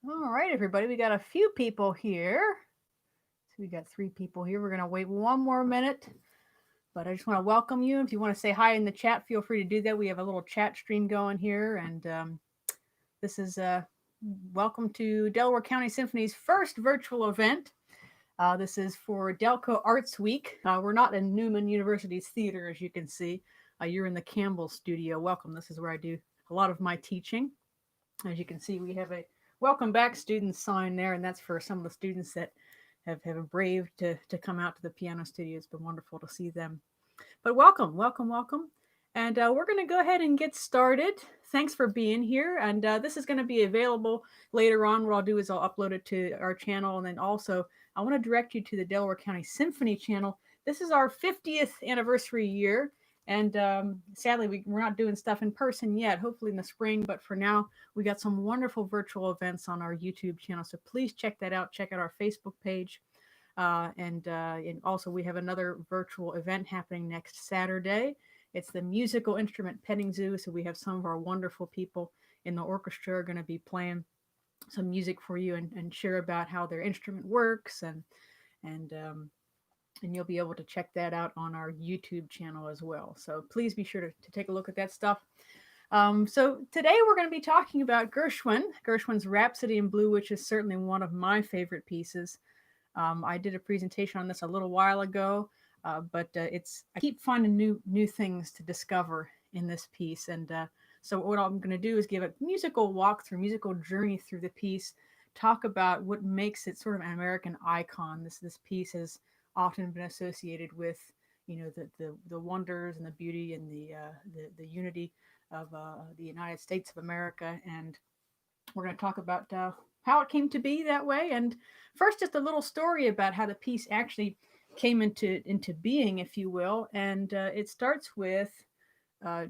All right, everybody, we got a few people here. So we got 3 people here. We're going to wait one more minute, but I just want to welcome you. If you want to say hi in the chat, feel free to do that. We have a little chat stream going here, and this is welcome to Delaware County Symphony's first virtual event. This is for DELCO Arts Week. We're not in Newman University's theater, as you can see. You're in the Campbell studio. Welcome. This is where I do a lot of my teaching. As you can see, we have a welcome back students sign there, and that's for some of the students that have braved to come out to the piano studio. It's been wonderful to see them. But welcome, welcome, welcome. And we're going to go ahead and get started. Thanks for being here. And this is going to be available later on. What I'll do is I'll upload it to our channel. And then also, I want to direct you to the Delaware County Symphony channel. This is our 50th anniversary year. And sadly, we're not doing stuff in person yet, hopefully in the spring. But for now, we got some wonderful virtual events on our YouTube channel. So please check that out. Check out our Facebook page. And also, we have another virtual event happening next Saturday. It's the musical instrument petting zoo. So we have some of our wonderful people in the orchestra are going to be playing some music for you and share about how their instrument works and and you'll be able to check that out on our YouTube channel as well. So please be sure to take a look at that stuff. So today we're going to be talking about Gershwin's Rhapsody in Blue, which is certainly one of my favorite pieces. I did a presentation on this a little while ago, but it's I keep finding new things to discover in this piece, and so what I'm going to do is give a musical walkthrough, musical journey through the piece, talk about what makes it sort of an American icon. This piece has often been associated with the wonders and the beauty and the unity of the United States of America, and we're going to talk about how it came to be that way. And first, just a little story about how the piece actually came into being, if you will. And it starts with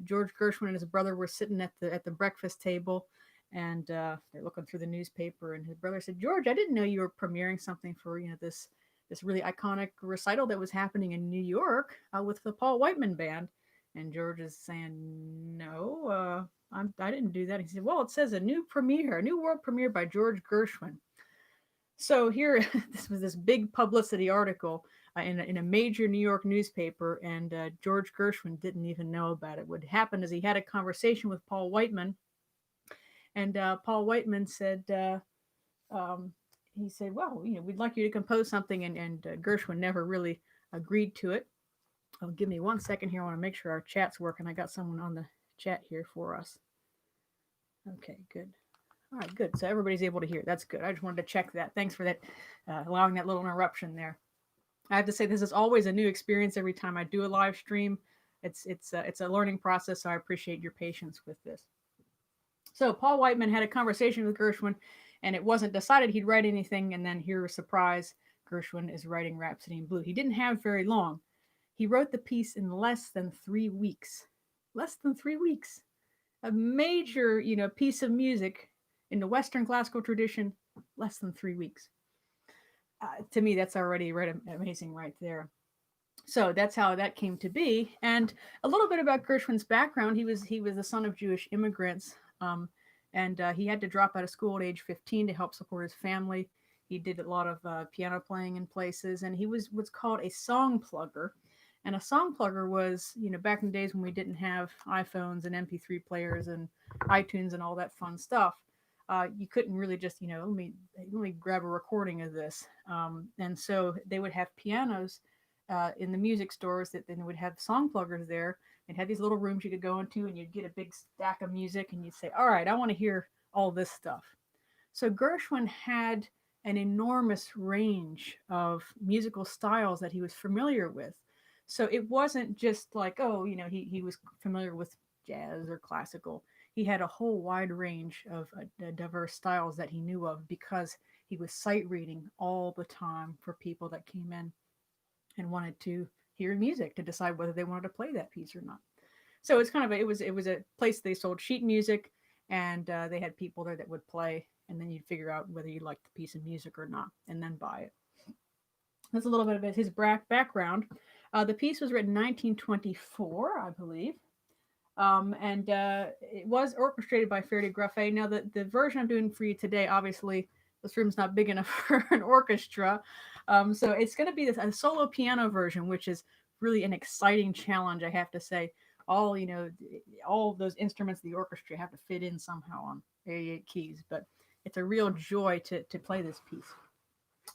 George Gershwin and his brother were sitting at the breakfast table, and they're looking through the newspaper. And his brother said, "George, I didn't know you were premiering something for this really iconic recital that was happening in New York with the Paul Whiteman band." And George is saying, "No, I didn't do that." He said, "Well, it says a new premiere, a new world premiere by George Gershwin." So here, this was this big publicity article in a major New York newspaper, and George Gershwin didn't even know about it. What happened is he had a conversation with Paul Whiteman, and Paul Whiteman said, he said, "Well, we'd like you to compose something," and Gershwin never really agreed to it. Oh, give me 1 second here. I want to make sure our chat's working. I got someone on the chat here for us. Okay, good. All right, good. So everybody's able to hear. That's good. I just wanted to check that. Thanks for that, allowing that little interruption there. I have to say this is always a new experience every time I do a live stream. It's a learning process, so I appreciate your patience with this. So Paul Whiteman had a conversation with Gershwin, and it wasn't decided he'd write anything. And then here, a surprise, Gershwin is writing Rhapsody in Blue. He didn't have very long. He wrote the piece in less than 3 weeks. Less than 3 weeks. A major, piece of music in the Western classical tradition, less than 3 weeks. To me, that's already right amazing right there. So that's how that came to be. And a little bit about Gershwin's background: he was the son of Jewish immigrants, and he had to drop out of school at age 15 to help support his family. He did a lot of piano playing in places, and he was what's called a song plugger. And a song plugger was, back in the days when we didn't have iPhones and MP3 players and iTunes and all that fun stuff. You couldn't really just, let me grab a recording of this. And so they would have pianos in the music stores that then would have song pluggers there and had these little rooms you could go into, and you'd get a big stack of music and you'd say, all right, I want to hear all this stuff. So Gershwin had an enormous range of musical styles that he was familiar with. So it wasn't just like, oh, he was familiar with jazz or classical. He had a whole wide range of diverse styles that he knew of because he was sight reading all the time for people that came in and wanted to hear music to decide whether they wanted to play that piece or not. So it's kind of it was a place they sold sheet music, and they had people there that would play, and then you'd figure out whether you liked the piece of music or not, and then buy it. That's a little bit of his background. The piece was written in 1924, I believe. And it was orchestrated by Ferdy Gruffet. Now, the version I'm doing for you today, obviously, this room's not big enough for an orchestra. So it's going to be a solo piano version, which is really an exciting challenge, I have to say. All of those instruments of the orchestra have to fit in somehow on 88 keys, but it's a real joy to play this piece.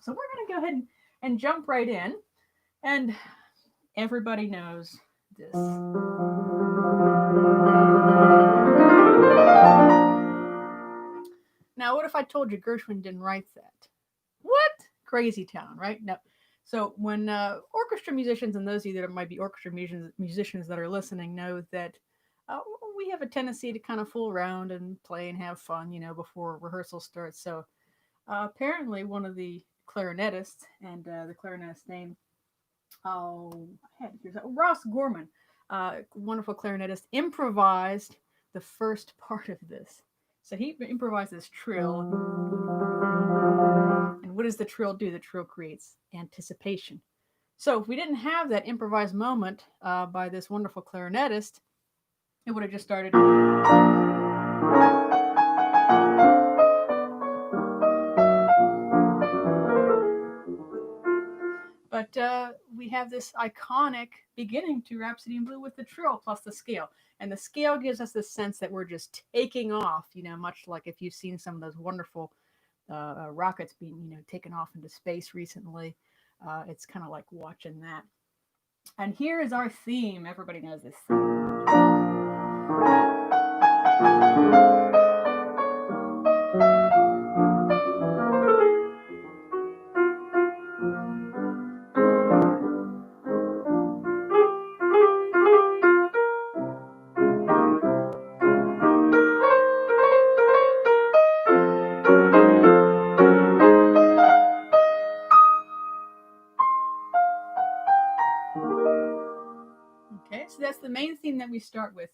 So we're going to go ahead and jump right in. And everybody knows this. Now, what if I told you Gershwin didn't write that? What? Crazy town, right? No. So when orchestra musicians, and those of you that might be orchestra musicians that are listening, know that we have a tendency to kind of fool around and play and have fun, before rehearsal starts. So apparently one of the clarinetists, and the clarinetist name, Ross Gorman, wonderful clarinetist, improvised the first part of this. So he improvised this trill. And what does the trill do? The trill creates anticipation. So if we didn't have that improvised moment by this wonderful clarinetist, it would have just started. But we have this iconic beginning to Rhapsody in Blue with the trill plus the scale. And the scale gives us this sense that we're just taking off, much like if you've seen some of those wonderful rockets being, taken off into space recently. It's kind of like watching that. And here is our theme. Everybody knows this theme. So that's the main theme that we start with.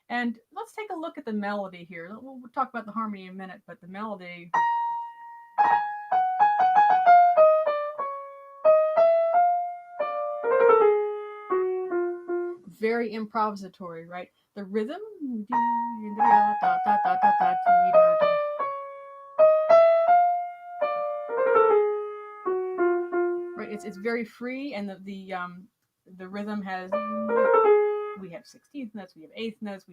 And let's take a look at the melody here. We'll talk about the harmony in a minute, but the melody. Very improvisatory, right? The rhythm. Right, it's very free, and the rhythm has. We have 16th notes, we have 8th notes,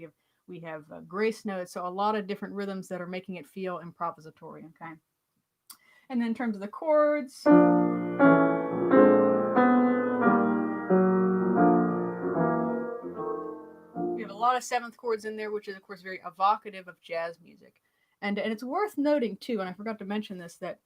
we have grace notes, so a lot of different rhythms that are making it feel improvisatory, okay? And then in terms of the chords, we have a lot of seventh chords in there, which is of course very evocative of jazz music. And it's worth noting too, and I forgot to mention this, that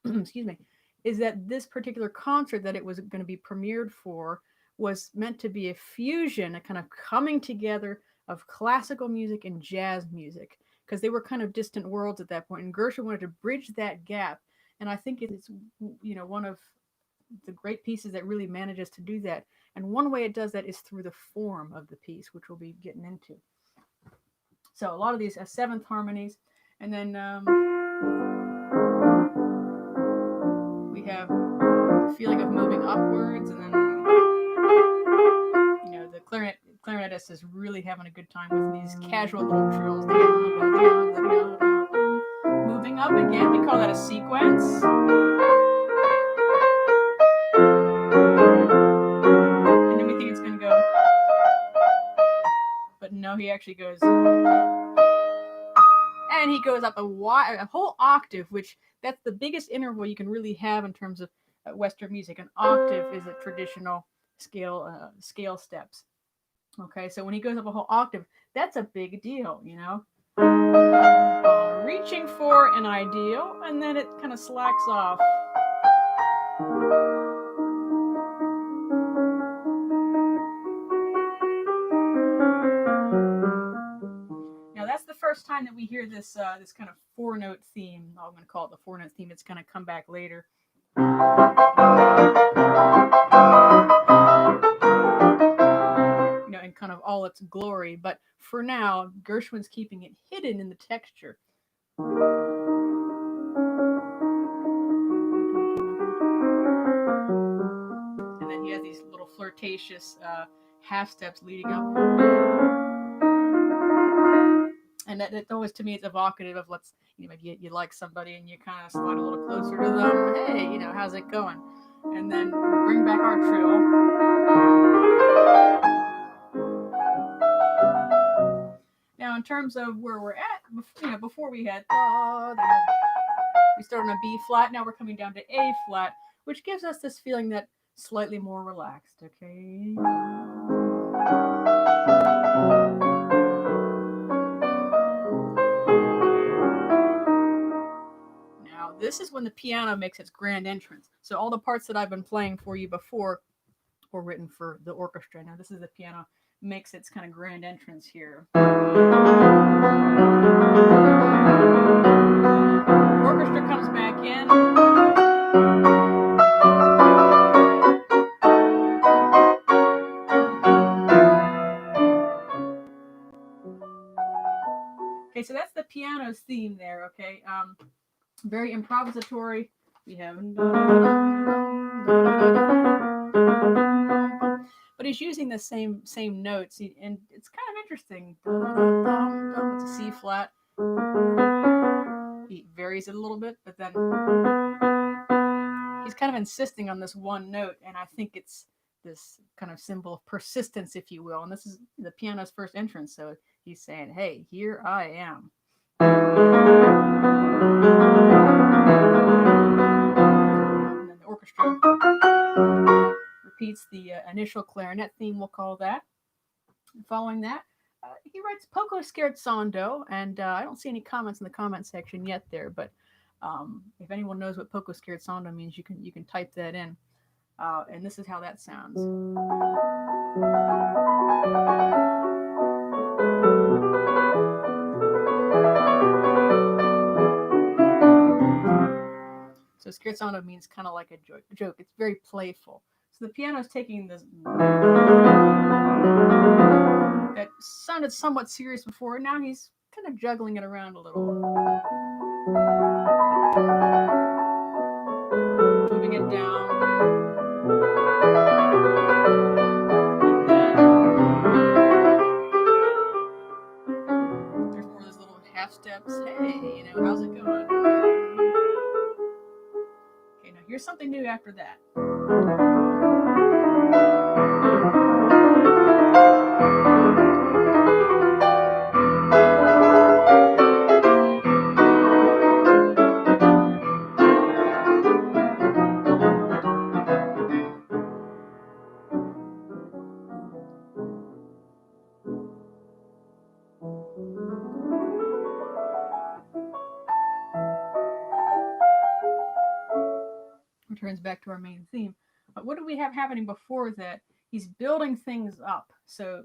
excuse me, is that this particular concert that it was going to be premiered for was meant to be a fusion, a kind of coming together of classical music and jazz music, because they were kind of distant worlds at that point. And Gershwin wanted to bridge that gap. And I think it's, one of the great pieces that really manages to do that. And one way it does that is through the form of the piece, which we'll be getting into. So a lot of these seventh harmonies. And then we have the feeling of moving upwards, and then the clarinetist is really having a good time with these casual little trills. Moving up again, we call that a sequence. And then we think it's going to go, but no, he actually goes, and he goes up a whole octave, which that's the biggest interval you can really have in terms of Western music. An octave is a traditional scale steps. Okay, so when he goes up a whole octave, that's a big deal, reaching for an ideal, and then it kind of slacks off. Now that's the first time that we hear this this kind of four-note theme. I'm going to call it the four-note theme. It's going to come back later. In kind of all its glory, but for now, Gershwin's keeping it hidden in the texture. And then he has these little flirtatious half steps leading up. And that always, to me, it's evocative of, let's, maybe you like somebody and you kind of slide a little closer to them. Hey, how's it going? And then we bring back our trill. Now, in terms of where we're at, before we had we started on a B flat. Now we're coming down to A flat, which gives us this feeling that slightly more relaxed. Okay. Now, this is when the piano makes its grand entrance. So all the parts that I've been playing for you before were written for the orchestra. Now, this is the piano makes its kind of grand entrance here. Orchestra comes back in. Okay, so that's the piano's theme there, okay? Very improvisatory. We have... But he's using the same notes, and it's kind of interesting. It's a C flat. He varies it a little bit, but then he's kind of insisting on this one note, and I think it's this kind of symbol of persistence, if you will. And this is the piano's first entrance, so he's saying, hey, here I am. And then the orchestra repeats the initial clarinet theme, we'll call that. And following that, he writes Poco Scherzando, and I don't see any comments in the comment section yet there, but if anyone knows what Poco Scherzando means, you can type that in. And this is how that sounds. So scherzando means kind of like a joke. It's very playful. So the piano is taking this that sounded somewhat serious before, and now he's kind of juggling it around a little. Moving it down. There's more of those little half steps. Hey, how's it going? Okay, now here's something new after that. Returns back to our main theme. But what do we have happening before that? He's building things up. So,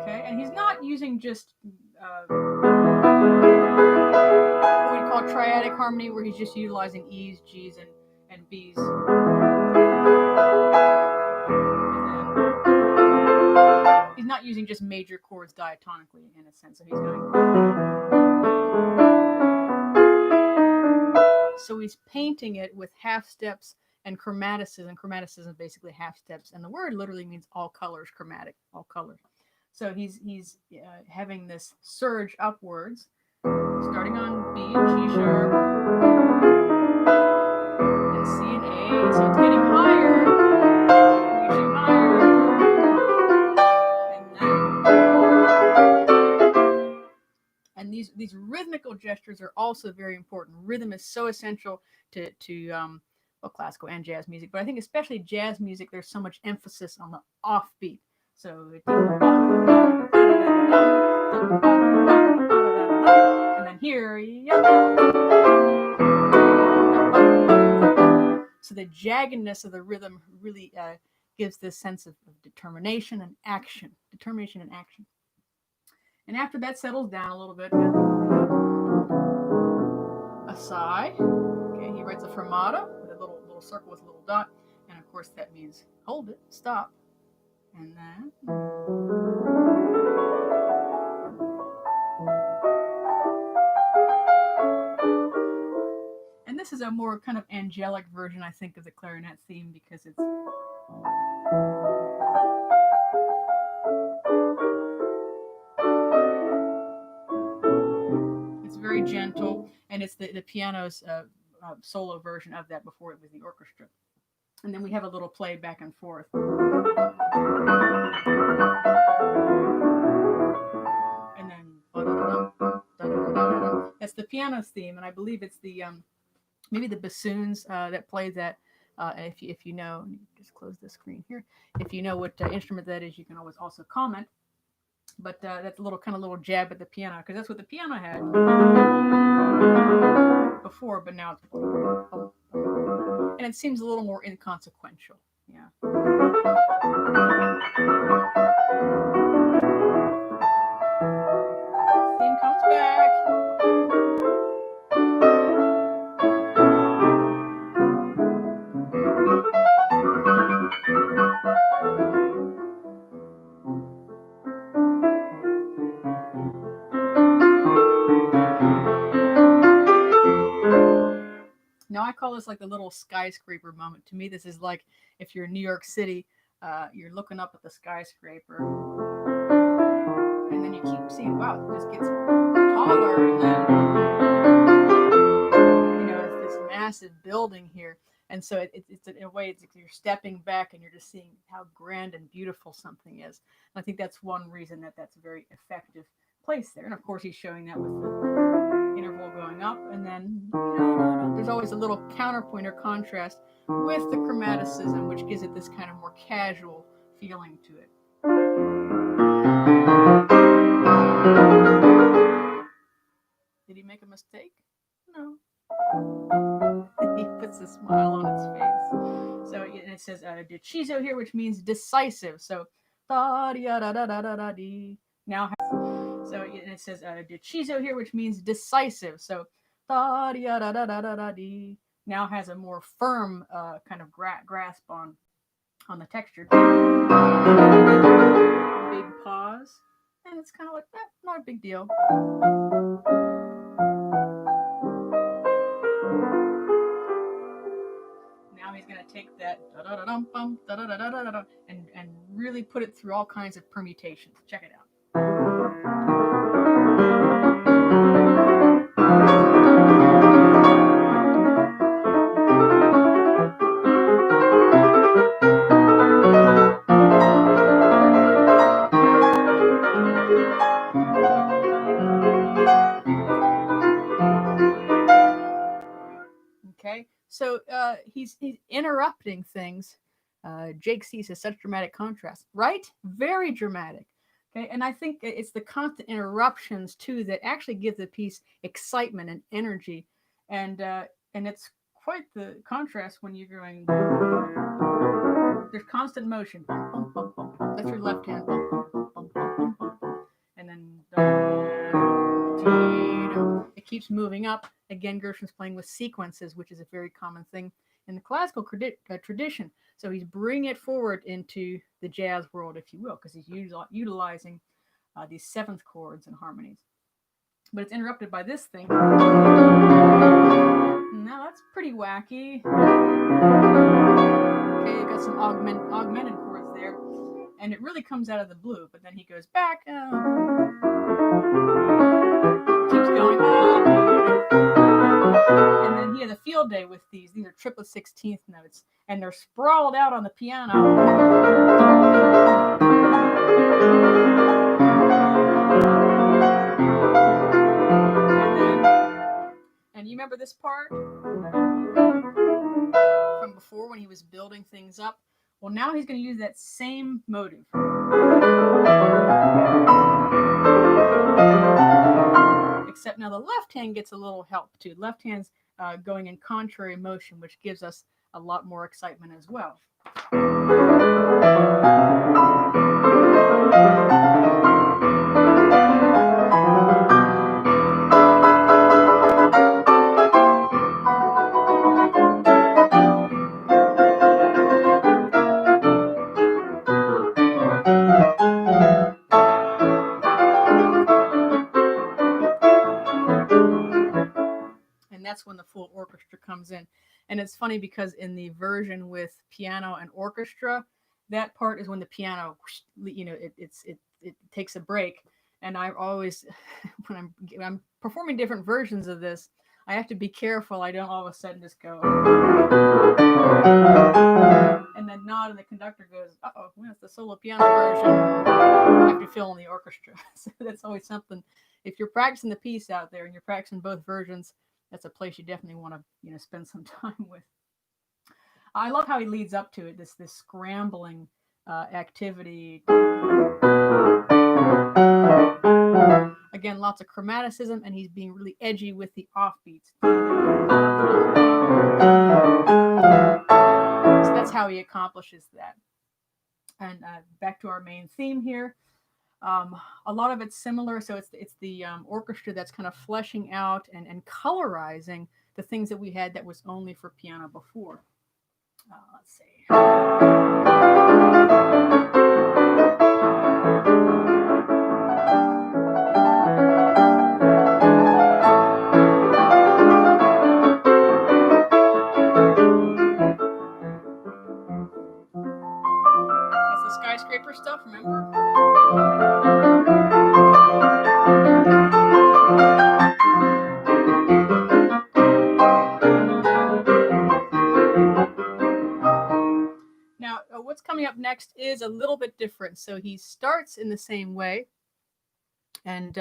okay, and he's not using just what we call triadic harmony, where he's just utilizing E's, G's, and B's. And then he's not using just major chords diatonically, in a sense. So he's going... So he's painting it with half steps and chromaticism. Chromaticism is basically half steps, and the word literally means all colors, chromatic, all colors. So he's having this surge upwards, starting on B and G sharp, and C and A. So it's getting higher, reaching higher, and these rhythmical gestures are also very important. Rhythm is so essential to classical and jazz music, but I think especially jazz music, there's so much emphasis on the offbeat. So and then here, so the jaggedness of the rhythm really gives this sense of determination and action. Determination and action. And after that settles down a little bit, a sigh. Okay, he writes a fermata with a little circle with a little dot, and of course that means hold it, stop, and then. And this is a more kind of angelic version, I think, of the clarinet theme, because it's gentle, and it's the piano's solo version of that before it was the orchestra. And then we have a little play back and forth. And then that's the piano's theme, and I believe it's the maybe the bassoons that play that. If you know, just close the screen here. If you know what instrument that is, you can always also comment. But that's a little jab at the piano, because that's what the piano had before, but now it's and it seems a little more inconsequential. Yeah. Theme comes back. Now I call this like the little skyscraper moment. To me, this is like if you're in New York City, you're looking up at the skyscraper, and then you keep seeing, wow, it just gets taller, and then it's this massive building here. And so it's in a way, it's like you're stepping back and you're just seeing how grand and beautiful something is. And I think that's one reason that's a very effective place there. And of course, he's showing that with the interval going up, and then there's always a little counterpoint or contrast with the chromaticism, which gives it this kind of more casual feeling to it. Did he make a mistake? No. He puts a smile on his face. So it says deciso here, which means decisive. So da da da da da da da. Now so it says deciso here, which means decisive. So da da da da da da da. Now has a more firm kind of grasp on the texture. Big pause, and it's kind of like not a big deal. Now he's going to take that and really put it through all kinds of permutations. Check it out. Okay, so he's interrupting things. Jake sees as such dramatic contrast, right? Very dramatic. Okay, and I think it's the constant interruptions too that actually give the piece excitement and energy, and it's quite the contrast when you're going. There's constant motion. That's your left hand. And then it keeps moving up. Again, Gershwin's playing with sequences, which is a very common thing in the classical tradition. So he's bringing it forward into the jazz world, if you will, because he's utilizing these seventh chords and harmonies. But it's interrupted by this thing. Now that's pretty wacky. Okay, you got some augmented chords there, and it really comes out of the blue. But then he goes back, keeps going up, and then he has a field day with these. These are triplet 16th notes, and they're sprawled out on the piano. And you remember this part from before when he was building things up? Well, now he's going to use that same motive. Except now the left hand gets a little help too. Left hand's going in contrary motion, which gives us a lot more excitement as well. That's when the full orchestra comes in. And it's funny because in the version with piano and orchestra, that part is when the piano, it takes a break, And I always, when I'm performing different versions of this, I have to be careful. I don't all of a sudden just go, and then nod, and the conductor goes, "Uh-oh, well, it's the solo piano version." You have to fill in the orchestra. So that's always something. If you're practicing the piece out there and you're practicing both versions, that's a place you definitely want to, spend some time with. I love how he leads up to it. This scrambling activity. Again, lots of chromaticism, and he's being really edgy with the offbeats. So that's how he accomplishes that. And back to our main theme here. A lot of it's similar. So it's the orchestra that's kind of fleshing out and colorizing the things that we had that was only for piano before. Let's see. That's the skyscraper stuff, remember? Now, what's coming up next is a little bit different. So he starts in the same way, and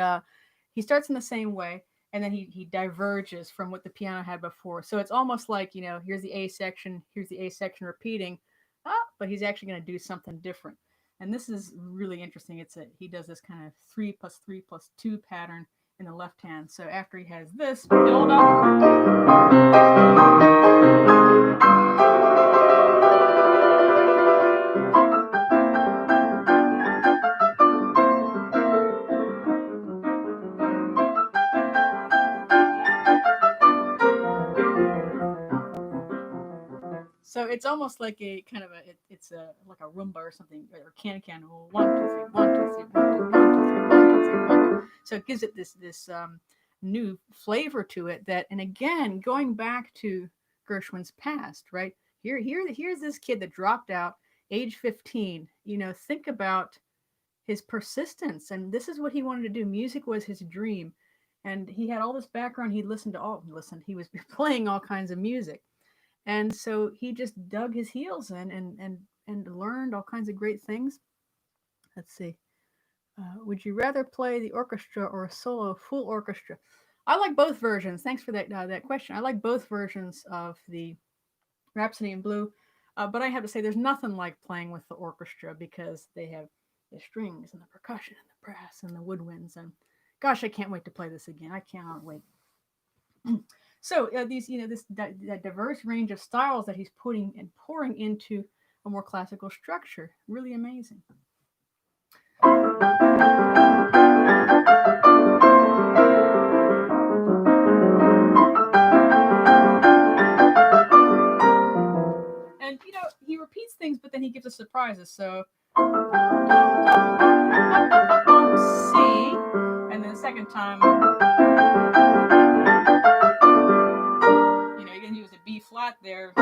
then he diverges from what the piano had before. So it's almost like, here's the A section repeating, but he's actually going to do something different. And this is really interesting. He does this kind of 3 + 3 + 2 pattern in the left hand. So after he has this build up, so it's almost like a kind of it's like a rumba or something, or can. 1 2 3 1 2 3 1 2 1 2 3 1 2 3 1 2. So it gives it this new flavor to it. And again, going back to Gershwin's past, right? Here's this kid that dropped out, age 15. Think about his persistence, and this is what he wanted to do. Music was his dream, and he had all this background. He was playing all kinds of music. And so he just dug his heels in and learned all kinds of great things. Let's see. Would you rather play the orchestra or a solo full orchestra? I like both versions. Thanks for that question. I like both versions of the Rhapsody in Blue, but I have to say there's nothing like playing with the orchestra, because they have the strings and the percussion and the brass and the woodwinds. And gosh, I can't wait to play this again. I cannot wait. So that diverse range of styles that he's putting and pouring into a more classical structure, really amazing. And he repeats things, but then he gives us surprises. So C, and then the second time, you're going to use a B flat there.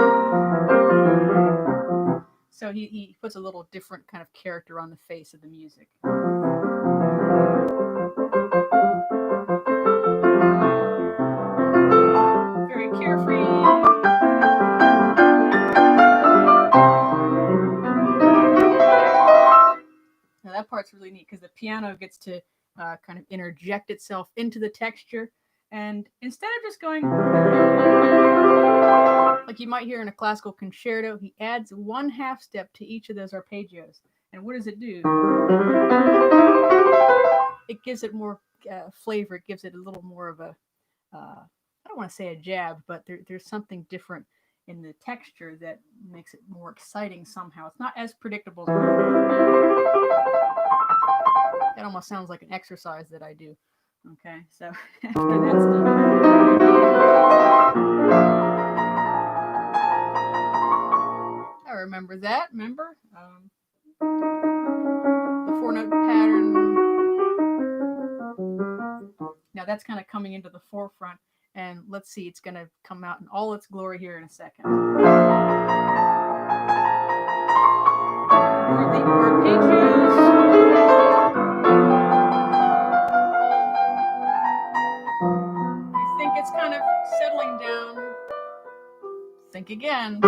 So he puts a little different kind of character on the face of the music. Very carefree. Now that part's really neat, because the piano gets to kind of interject itself into the texture. And instead of just going like you might hear in a classical concerto, he adds 1/2 step to each of those arpeggios. And what does it do? It gives it more flavor. It gives it a little more of a, I don't want to say a jab, but there's something different in the texture that makes it more exciting somehow. It's not as predictable. That almost sounds like an exercise that I do. Okay, so after that stuff. I remember that. Remember? The 4-note pattern. Now that's kind of coming into the forefront. And let's see, it's going to come out in all its glory here in a second. The arpeggios. Think again.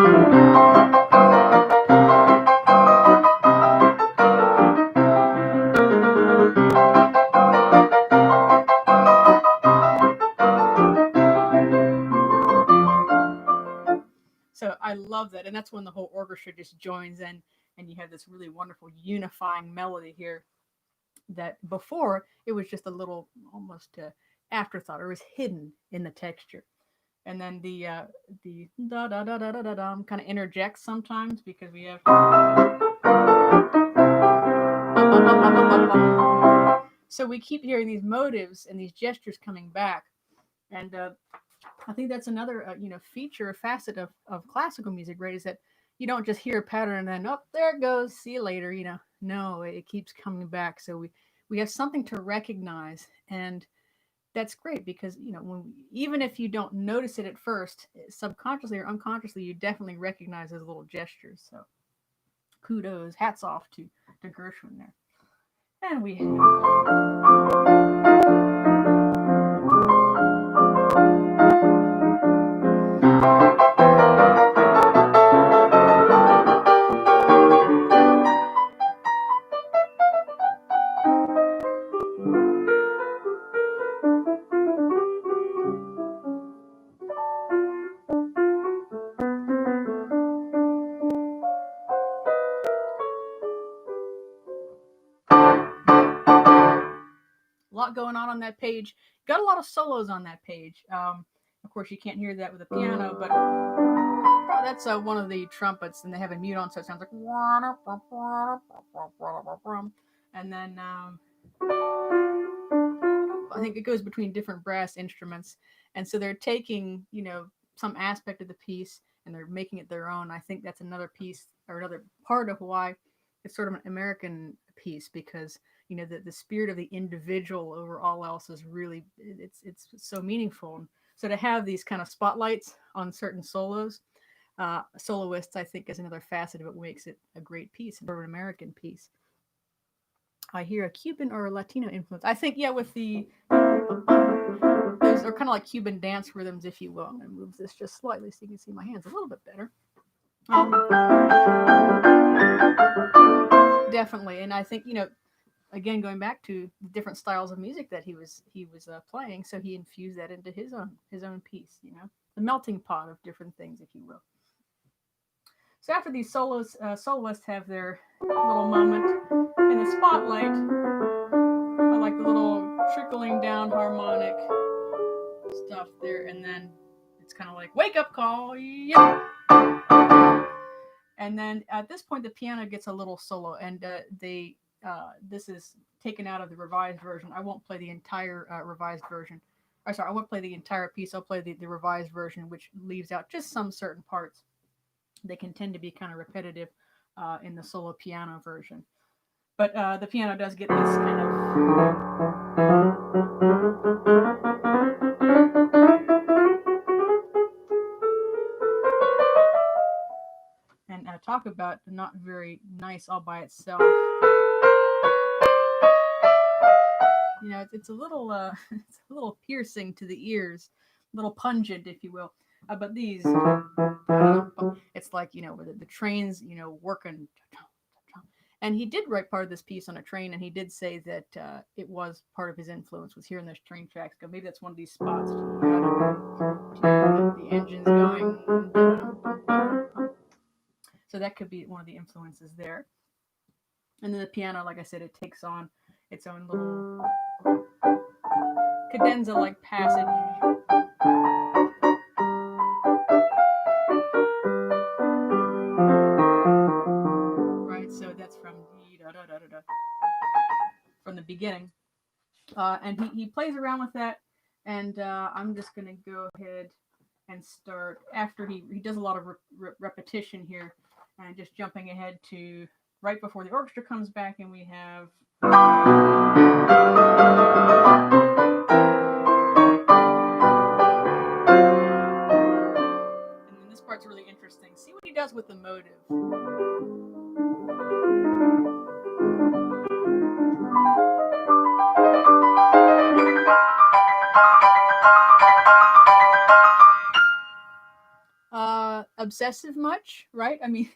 So I love that. And that's when the whole orchestra just joins in and you have this really wonderful unifying melody here that before it was just a little almost afterthought or it was hidden in the texture. And then the da da da da da da da kind of interjects sometimes because we have so we keep hearing these motives and these gestures coming back. And I think that's another feature, a facet of classical music, right? Is that you don't just hear a pattern and then oh there it goes, see you later. No, it keeps coming back. So we have something to recognize, and that's great because even if you don't notice it at first, subconsciously or unconsciously, you definitely recognize those little gestures. So kudos, hats off to Gershwin there. And we a lot going on that page. Got a lot of solos on that page. Of course, you can't hear that with a piano, but that's one of the trumpets, and they have a mute on, so it sounds like. And then I think it goes between different brass instruments, and so they're taking some aspect of the piece and they're making it their own. I think that's another piece or another part of why it's sort of an American piece because the spirit of the individual over all else is really it's so meaningful. So to have these kind of spotlights on certain soloists, I think is another facet of it, makes it a great piece, or an American piece. I hear a Cuban or a Latino influence. I think with those are kind of like Cuban dance rhythms, if you will. I'm going to move this just slightly so you can see my hands a little bit better. Definitely, and I think again, going back to the different styles of music that he was playing, so he infused that into his own piece. The melting pot of different things, if you will. So after these soloists have their little moment in the spotlight, I like the little trickling down harmonic stuff there, and then it's kind of like wake up call, yep. And then at this point, the piano gets a little solo, and this is taken out of the revised version. I won't play the entire revised version. I won't play the entire piece. I'll play the revised version, which leaves out just some certain parts. They can tend to be kind of repetitive in the solo piano version. But the piano does get this kind of... And talk about not very nice all by itself. It's a little piercing to the ears, a little pungent, if you will. But these, it's like the trains, working. And he did write part of this piece on a train, and he did say that it was part of his influence was hearing those train tracks go. Maybe that's one of these spots. The engine's going. So that could be one of the influences there. And then the piano, like I said, it takes on its own little cadenza-like passage. Right, so that's from the beginning. And he plays around with that, and I'm just going to go ahead and start after he does a lot of repetition here, and just jumping ahead to right before the orchestra comes back, and we have... And then this part's really interesting. See what he does with the motive. obsessive much, right? I mean,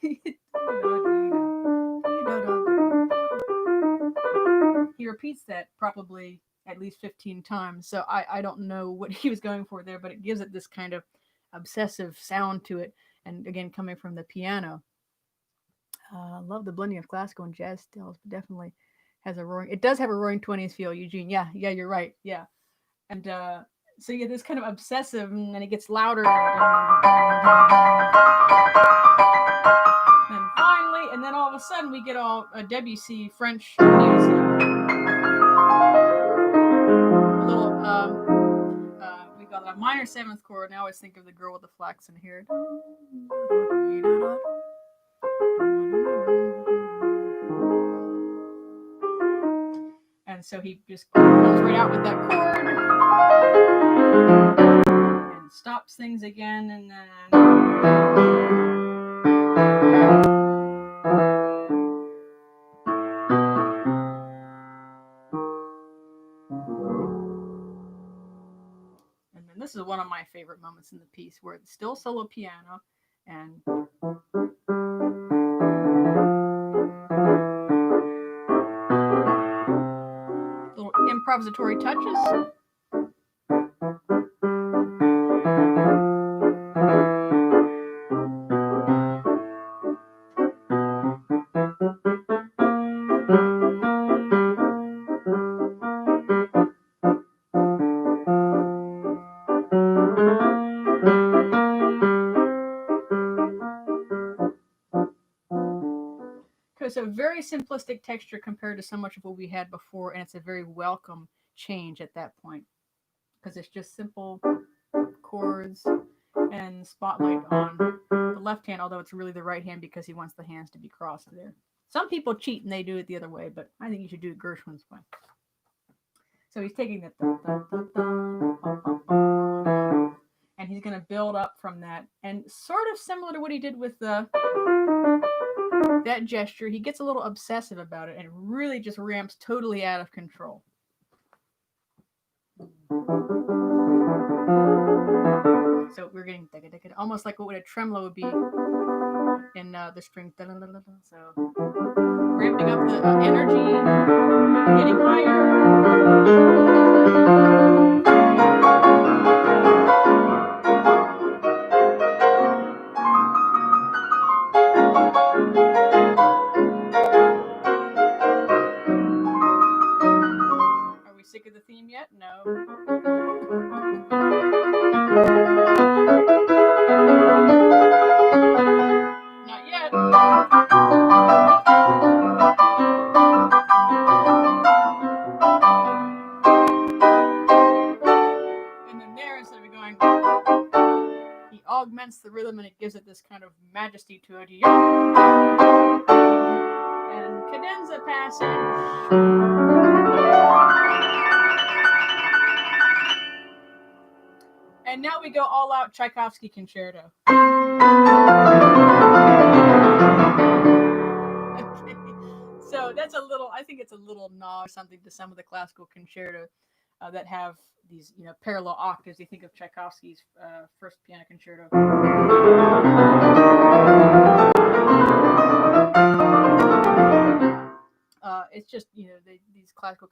he repeats that probably at least 15 times. So I don't know what he was going for there, but it gives it this kind of obsessive sound to it. And again, coming from the piano. Love the blending of classical and jazz styles, but definitely has a roaring. It does have a roaring 20s feel, Eugene. Yeah, yeah, you're right. Yeah. And so you get this kind of obsessive, and then it gets louder. And finally, and then all of a sudden, we get all Debussy French music. A little, we got a minor seventh chord. And I always think of the girl with the flaxen hair. And so he just comes right out with that chord and stops things again, and then this is one of my favorite moments in the piece, where it's still solo piano and little improvisatory touches. It's a very simplistic texture compared to so much of what we had before, and it's a very welcome change at that point, because it's just simple chords and spotlight on the left hand, although it's really the right hand because he wants the hands to be crossed there. Some people cheat and they do it the other way, but I think you should do it Gershwin's way. So he's taking that, and he's going to build up from that, and sort of similar to what he did with that gesture, he gets a little obsessive about it, and it really just ramps totally out of control. So we're getting almost like what a tremolo would be in the string. So ramping up the energy, getting higher. Are we sick of the theme yet? No. Not yet. And then there, instead of going, he augments the rhythm, and it gives it this kind of majesty to it. And cadenza passage. And now we go all out Tchaikovsky concerto. Okay. So that's a little, I think it's a little nod or something to some of the classical concerto that have these, parallel octaves. You think of Tchaikovsky's first piano concerto. It's just, these classical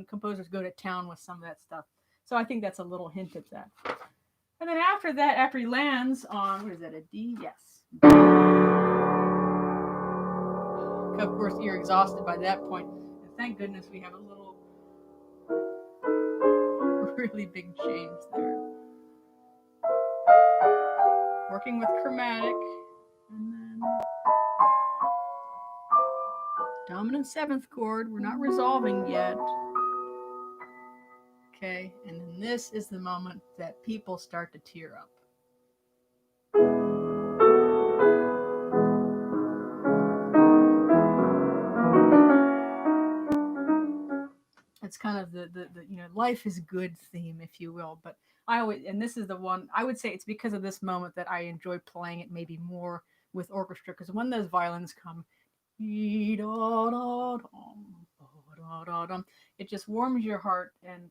composers go to town with some of that stuff. So I think that's a little hint at that. And then after that, after he lands on, what is that, a D? Yes. Of course, you're exhausted by that point. And thank goodness we have a little really big change there. Working with chromatic. And then dominant seventh chord. We're not resolving yet. Okay, and then this is the moment that people start to tear up. It's kind of the life is good theme, if you will. But and this is the one, I would say it's because of this moment that I enjoy playing it maybe more with orchestra, because when those violins come, it just warms your heart, and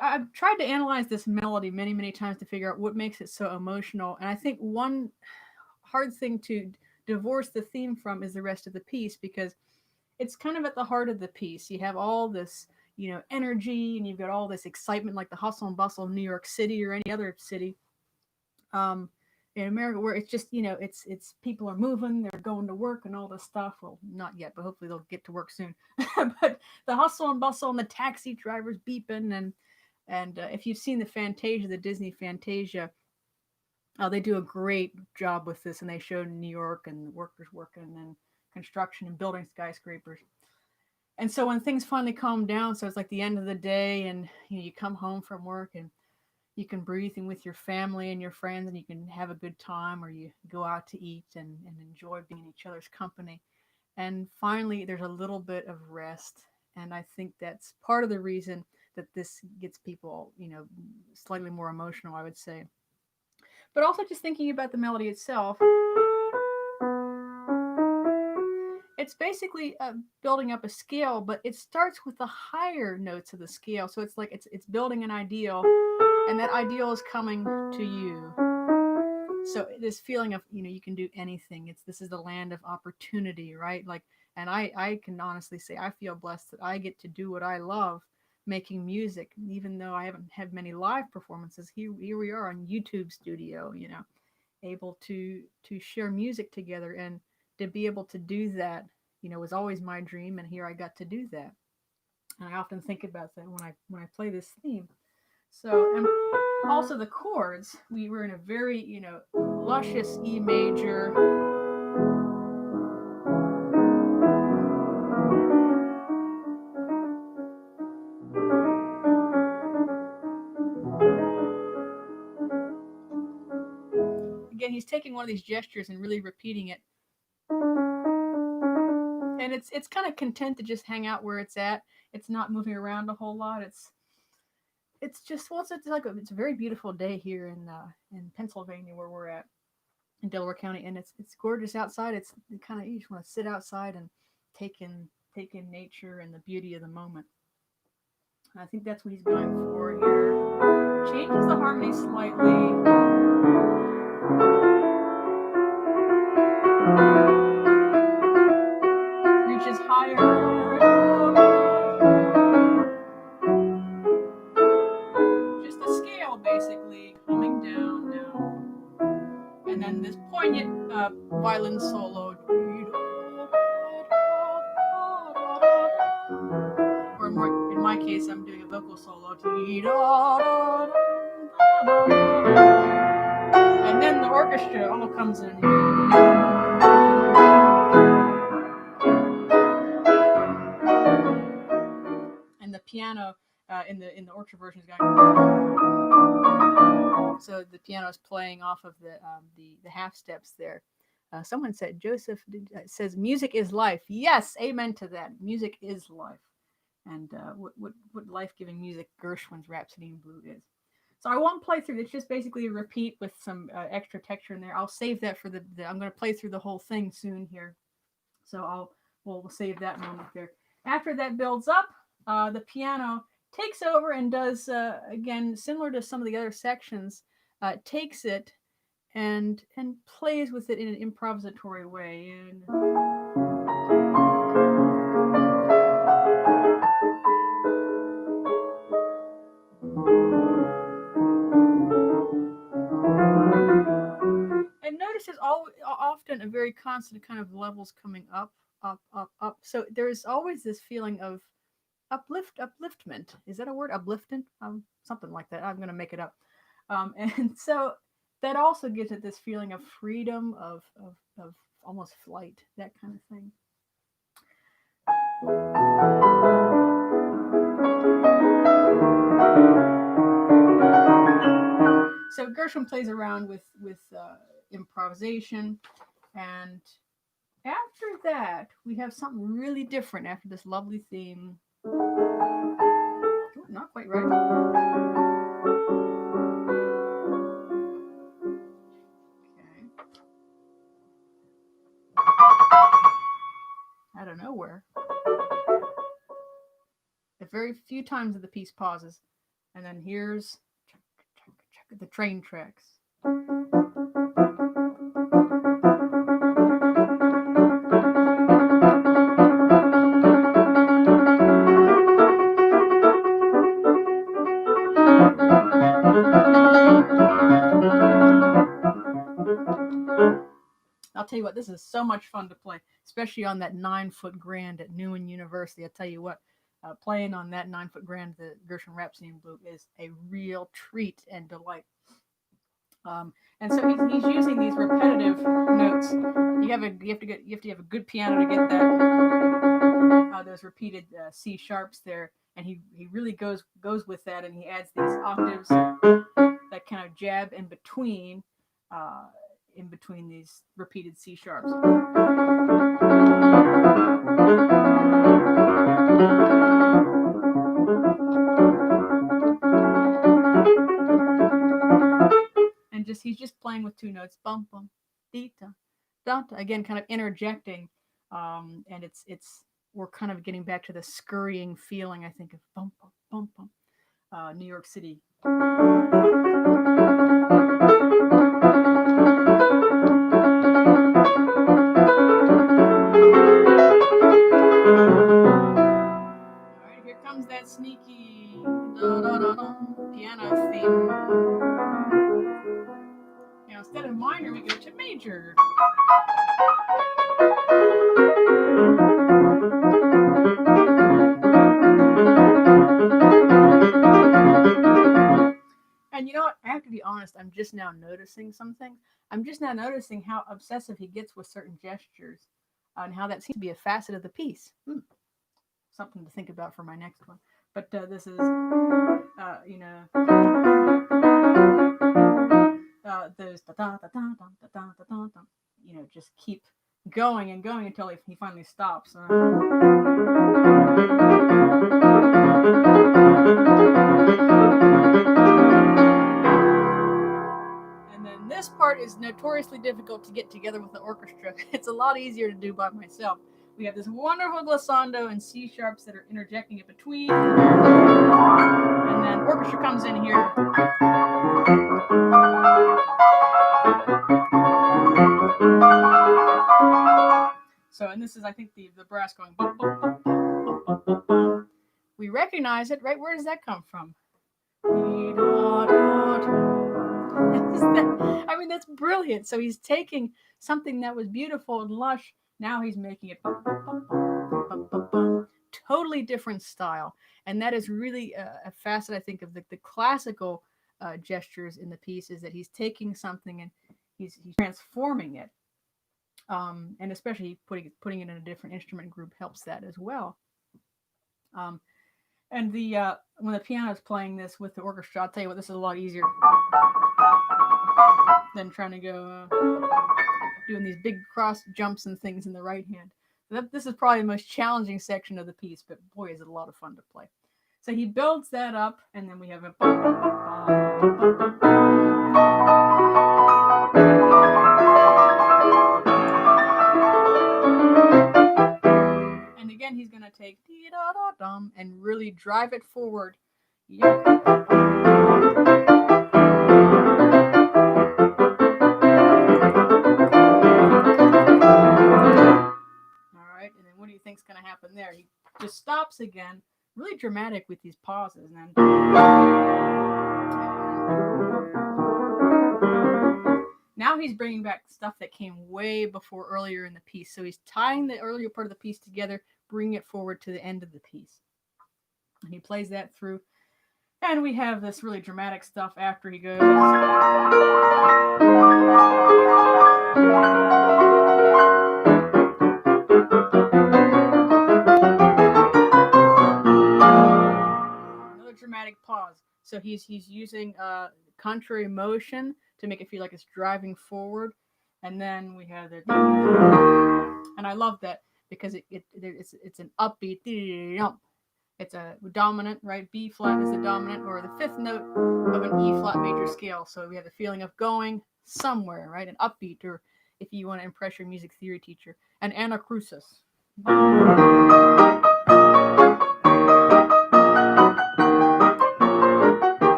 I've tried to analyze this melody many, many times to figure out what makes it so emotional. And I think one hard thing to divorce the theme from is the rest of the piece, because it's kind of at the heart of the piece. You have all this, energy, and you've got all this excitement, like the hustle and bustle of New York City or any other city. Um, in America, where it's just, it's people are moving, they're going to work and all this stuff. Well, not yet, but hopefully they'll get to work soon. But the hustle and bustle and the taxi drivers beeping, and if you've seen the Fantasia, the Disney Fantasia, they do a great job with this, and they show New York and workers working and construction and building skyscrapers. And so when things finally calm down, so it's like the end of the day, and you come home from work, and you can breathe in with your family and your friends, and you can have a good time, or you go out to eat and enjoy being in each other's company. And finally, there's a little bit of rest. And I think that's part of the reason that this gets people, slightly more emotional, I would say. But also just thinking about the melody itself, it's basically building up a scale, but it starts with the higher notes of the scale. So it's like it's building an ideal, and that ideal is coming to you. So this feeling of, you can do anything. This is the land of opportunity, right? Like, and I can honestly say I feel blessed that I get to do what I love, making music. Even though I haven't had many live performances, here we are on YouTube studio, able to share music together, and to be able to do that, was always my dream, and here I got to do that. And I often think about that when I play this theme. So, and also the chords, we were in a very, luscious E major. Again, he's taking one of these gestures and really repeating it. And it's kind of content to just hang out where it's at. It's not moving around a whole lot. It's just, well, it's a very beautiful day here in Pennsylvania, where we're at, in Delaware County, and it's gorgeous outside. It's kind of, you just want to sit outside and take in nature and the beauty of the moment. And I think that's what he's going for here. Changes the harmony slightly. Reaches higher. Just the scale, basically, coming down now. And then this poignant violin solo. Or more, in my case, I'm doing a vocal solo. And then the orchestra all comes in. And the piano in the orchestra version is going. So the piano is playing off of the half steps there. Someone said, Joseph says, music is life. Yes, amen to that. Music is life. And what life-giving music Gershwin's Rhapsody in Blue is. So I won't play through. It's just basically a repeat with some extra texture in there. I'll save that for I'm going to play through the whole thing soon here. So we'll save that moment there. After that builds up, the piano takes over and does, again, similar to some of the other sections, takes it and plays with it in an improvisatory way. And notice there's often a very constant kind of levels coming up, up, up, up. So there's always this feeling of upliftment. Is that a word? Uplifting? Something like that. I'm going to make it up. And so that also gives it this feeling of freedom, of almost flight, that kind of thing. So Gershwin plays around with improvisation, and after that we have something really different. After this lovely theme, not quite right. Out of nowhere, a very very few times that the piece pauses. And then here's the train tracks. I'll tell you what, this is so much fun to play, especially on that 9-foot grand at Newark University. I'll tell you what, playing on that 9-foot grand, the Gershwin Rhapsody in Blue, is a real treat and delight. And so he's using these repetitive notes. You have to have a good piano to get that those repeated C sharps there, and he really goes with that, and he adds these octaves that kind of jab in between these repeated C sharps. And he's just playing with 2 notes, bum bum, dee da, da, da, again, kind of interjecting, and we're kind of getting back to the scurrying feeling, I think, of bum bum bum bum, New York City. That sneaky piano theme. Now instead of minor, we go to major. And you know what? I have to be honest, I'm just now noticing something. I'm just now noticing how obsessive he gets with certain gestures, and how that seems to be a facet of the piece. Something to think about for my next one. But this is, those just keep going and going until he finally stops. And then this part is notoriously difficult to get together with the orchestra. It's a lot easier to do by myself. We have this wonderful glissando and C sharps that are interjecting in between. And then orchestra comes in here. So, and this is, I think, the brass going. Bum, bum, bum, bum, bum, bum, bum. We recognize it, right? Where does that come from? I mean, that's brilliant. So he's taking something that was beautiful and lush. Now he's making it totally different style. And that is really a facet, I think, of the classical gestures in the piece, is that he's taking something and he's transforming it. And especially putting it in a different instrument group helps that as well. And when the piano is playing this with the orchestra, I'll tell you what, this is a lot easier than trying to go doing these big cross jumps and things in the right hand. This is probably the most challenging section of the piece, but boy, is it a lot of fun to play. So he builds that up, and then we have a and again he's going to take dee-da-da-dum and really drive it forward. What do you think's going to happen there? He just stops again, really dramatic with these pauses. And now he's bringing back stuff that came way before earlier in the piece. So he's tying the earlier part of the piece together, bringing it forward to the end of the piece. And he plays that through. And we have this really dramatic stuff after he goes. Dramatic pause. So he's using contrary motion to make it feel like it's driving forward, and then we have the, and I love that because it's an upbeat. It's a dominant, right? B flat is the dominant, or the 5th note of an E flat major scale. So we have the feeling of going somewhere, right? An upbeat, or if you want to impress your music theory teacher, an anacrusis.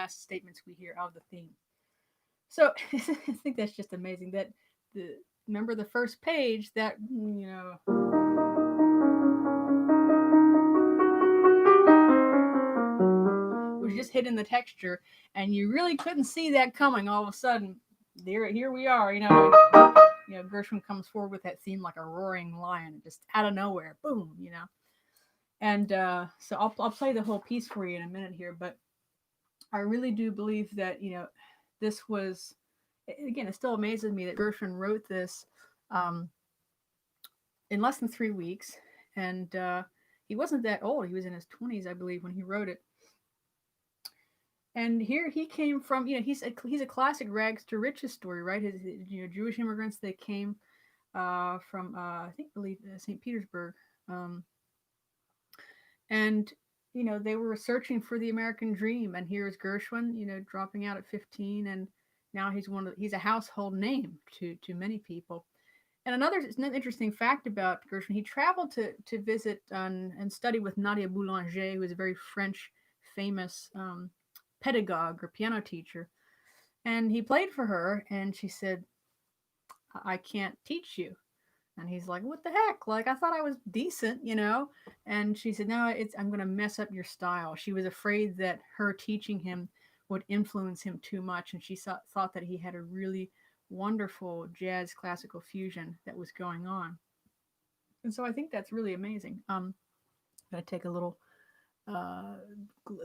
last statements we hear of the theme. So I think that's just amazing that remember the first page that, was just hitting the texture, and you really couldn't see that coming. All of a sudden, here we are. Gershwin comes forward with that theme like a roaring lion, just out of nowhere, boom. And so I'll play the whole piece for you in a minute here, but I really do believe that this was, again, it still amazes me that Gershwin wrote this in less than 3 weeks, and he wasn't that old. He was in his 20s, I believe, when he wrote it. And here he came from, he's a classic rags to riches story, right? His Jewish immigrants, they came from I believe St. Petersburg, and they were searching for the American dream. And here is Gershwin, dropping out at 15, and now he's a household name to many people. And another interesting fact about Gershwin, he traveled to visit and study with Nadia Boulanger, who is a very French famous pedagogue or piano teacher. And he played for her, and she said, "I can't teach you." And he's like, "What the heck? Like, I thought I was decent, And she said, "No, I'm going to mess up your style." She was afraid that her teaching him would influence him too much, and she thought that he had a really wonderful jazz classical fusion that was going on. And so I think that's really amazing. I'm going to take a little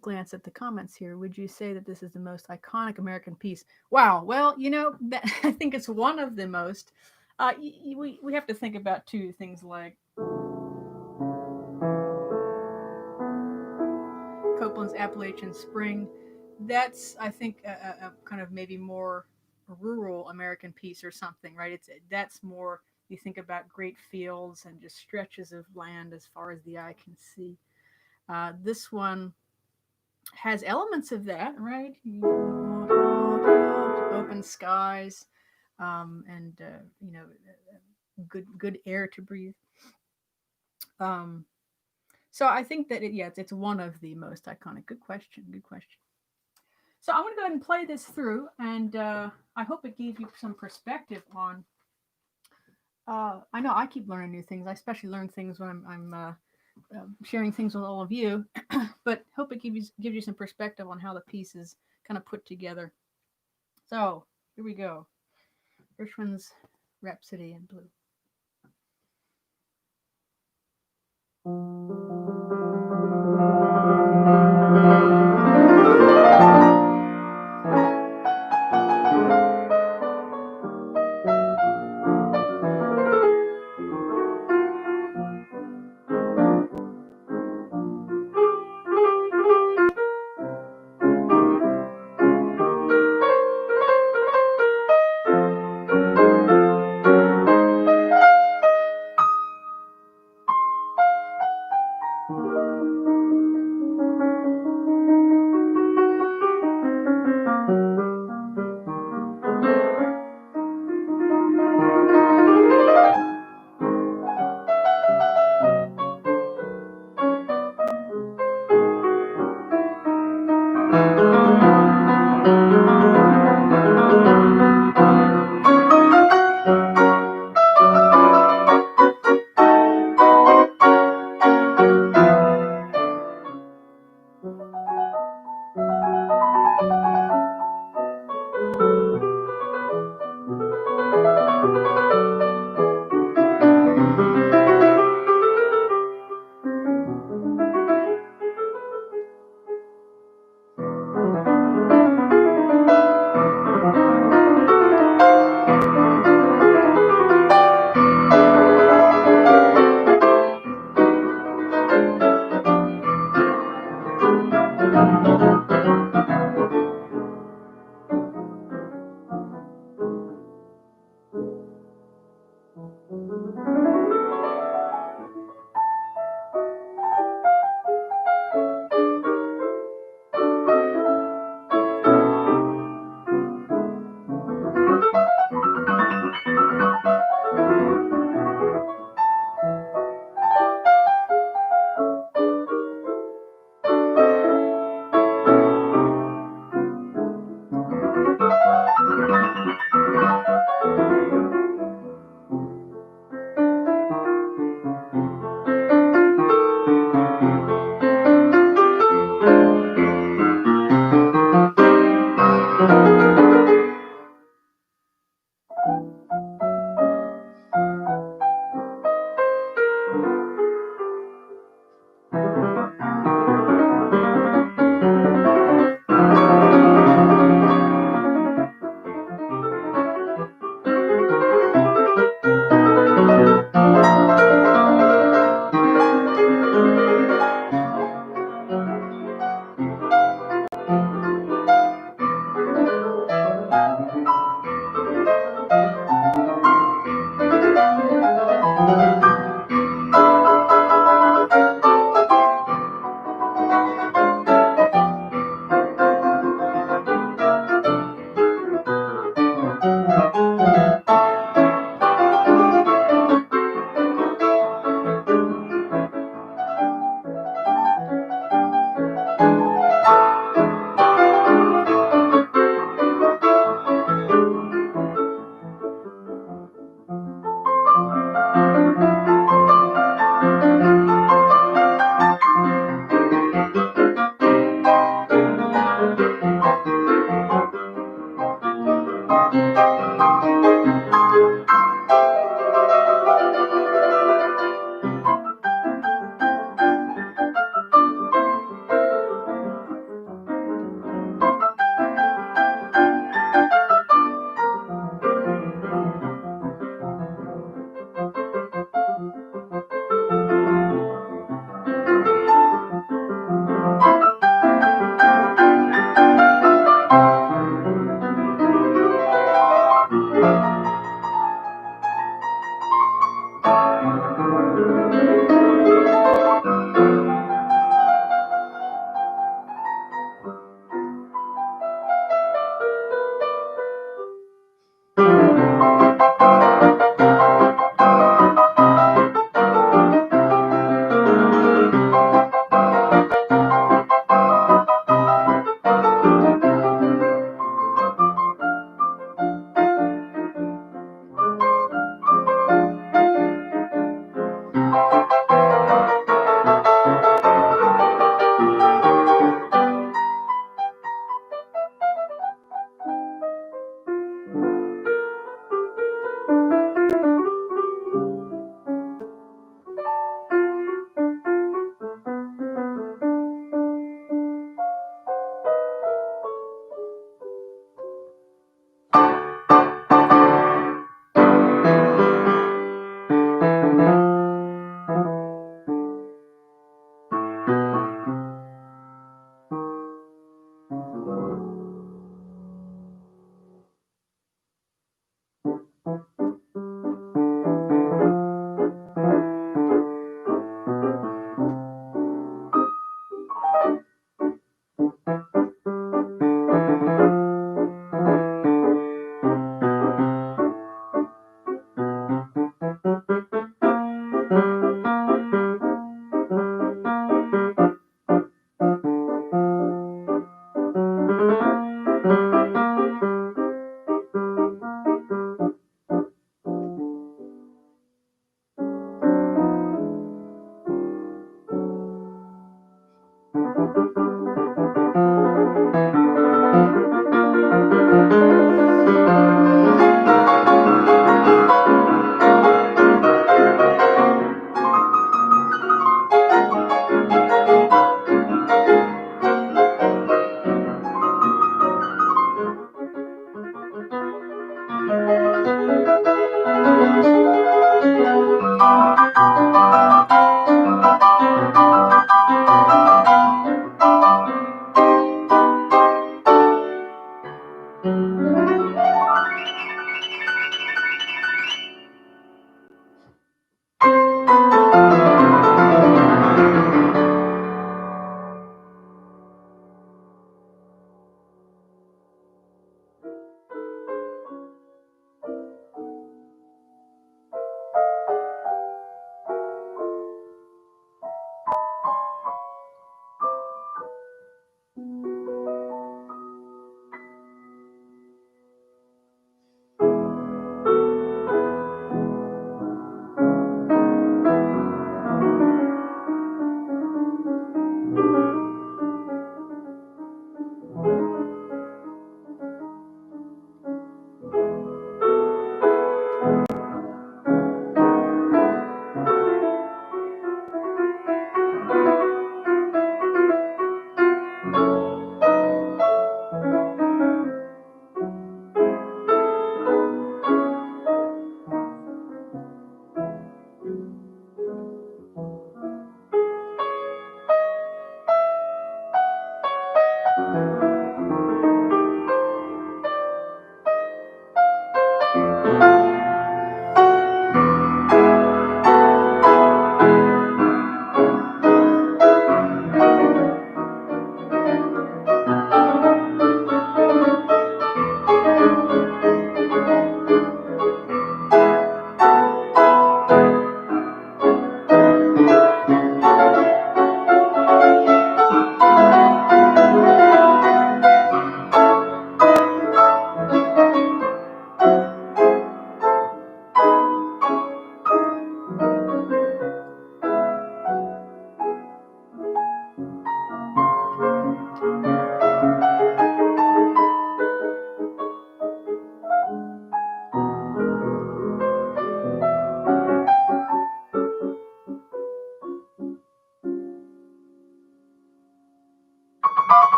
glance at the comments here. Would you say that this is the most iconic American piece? Wow. Well, I think it's one of the most. We have to think about two things like Copland's Appalachian Spring. That's, I think, a kind of maybe more rural American piece or something, right? That's more, you think about great fields and just stretches of land as far as the eye can see. This one has elements of that, right? Open skies, and good air to breathe. So I think that it's one of the most iconic. Good question. So I'm going to go ahead and play this through, and I hope it gave you some perspective on. I know I keep learning new things. I especially learn things when I'm sharing things with all of you, but hope it gives you some perspective on how the piece is kind of put together. So here we go. Gershwin's Rhapsody in Blue.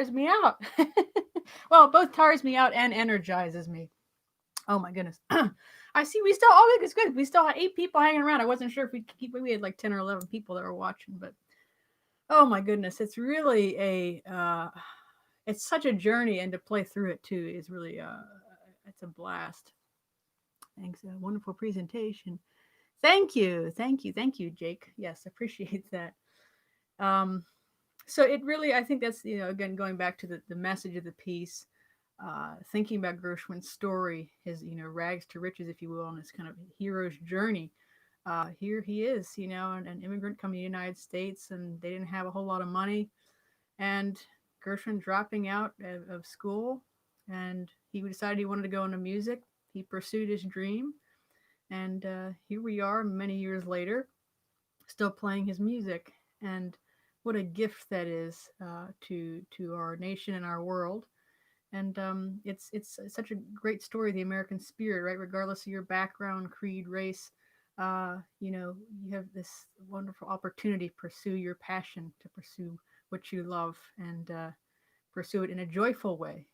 tires me out. Well, it both tires me out and energizes me. Oh my goodness. I see we still, oh, it's good. We still have 8 people hanging around. I wasn't sure if we had like 10 or 11 people that were watching, but oh my goodness, it's really it's such a journey, and to play through it too is really, it's a blast. Thanks. A wonderful presentation. Thank you. Thank you. Thank you, Jake. Yes, appreciate that. Um, so it really, I think that's, again, going back to the message of the piece, thinking about Gershwin's story, his, rags to riches, if you will, on this kind of hero's journey. Here he is, an immigrant coming to the United States, and they didn't have a whole lot of money. And Gershwin dropping out of school, and he decided he wanted to go into music. He pursued his dream, and here we are many years later, still playing his music. And what a gift that is, to our nation and our world. And it's such a great story, the American spirit, right? Regardless of your background, creed, race, you have this wonderful opportunity to pursue your passion, to pursue what you love, and pursue it in a joyful way.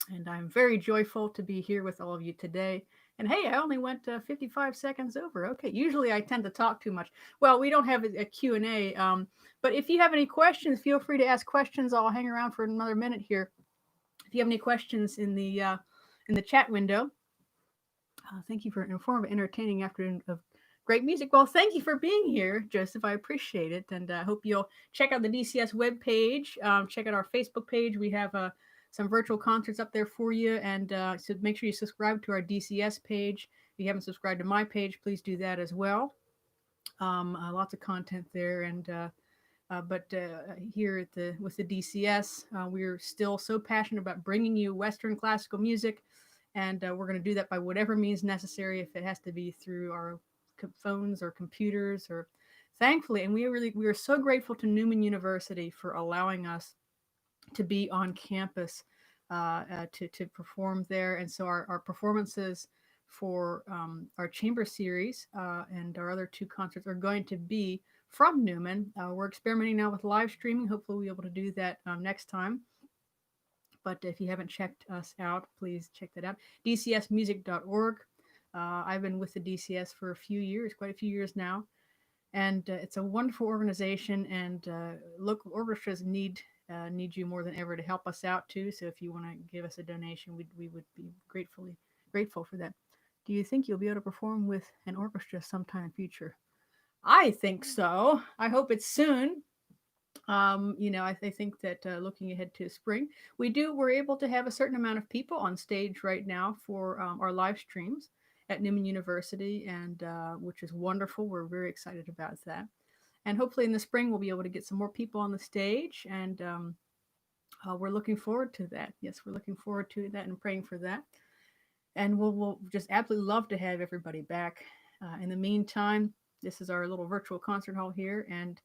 And I'm very joyful to be here with all of you today. And hey, I only went 55 seconds over. Okay, usually I tend to talk too much. Well, we don't have a Q&A, but if you have any questions, feel free to ask questions. I'll hang around for another minute here. If you have any questions in the chat window. Thank you for an informative, entertaining afternoon of great music. Well, thank you for being here, Joseph. I appreciate it, and I hope you'll check out the DCS webpage. Check out our Facebook page. We have some virtual concerts up there for you, and so make sure you subscribe to our DCS page. If you haven't subscribed to my page, please do that as well. Lots of content there, and but here with the DCS, we're still so passionate about bringing you Western classical music, and we're going to do that by whatever means necessary. If it has to be through our phones or computers, or thankfully, and we are so grateful to Newman University for allowing us to be on campus, to perform there. And so our performances for our chamber series and our other 2 concerts are going to be from Newman. We're experimenting now with live streaming. Hopefully we'll be able to do that next time. But if you haven't checked us out, please check that out. dcsmusic.org. I've been with the DCS for a few years, quite a few years now. And it's a wonderful organization, and local orchestras need you more than ever to help us out too. So if you want to give us a donation, we would be grateful for that. Do you think you'll be able to perform with an orchestra sometime in the future? I think so. I hope it's soon. I think that looking ahead to spring, we're able to have a certain amount of people on stage right now for our live streams at Newman University, and which is wonderful. We're very excited about that. And hopefully in the spring, we'll be able to get some more people on the stage, and we're looking forward to that. Yes, we're looking forward to that and praying for that. And we'll just absolutely love to have everybody back. In the meantime, this is our little virtual concert hall here, and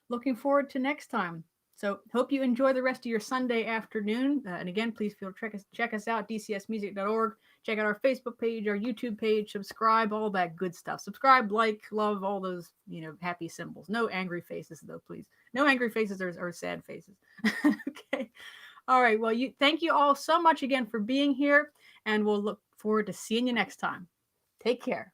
looking forward to next time. So hope you enjoy the rest of your Sunday afternoon. And again, please feel check us out, dcsmusic.org. Check out our Facebook page, our YouTube page, subscribe, all that good stuff. Subscribe, like, love, all those, happy symbols. No angry faces, though, please. No angry faces or sad faces. Okay. All right. Well, thank you all so much again for being here, and we'll look forward to seeing you next time. Take care.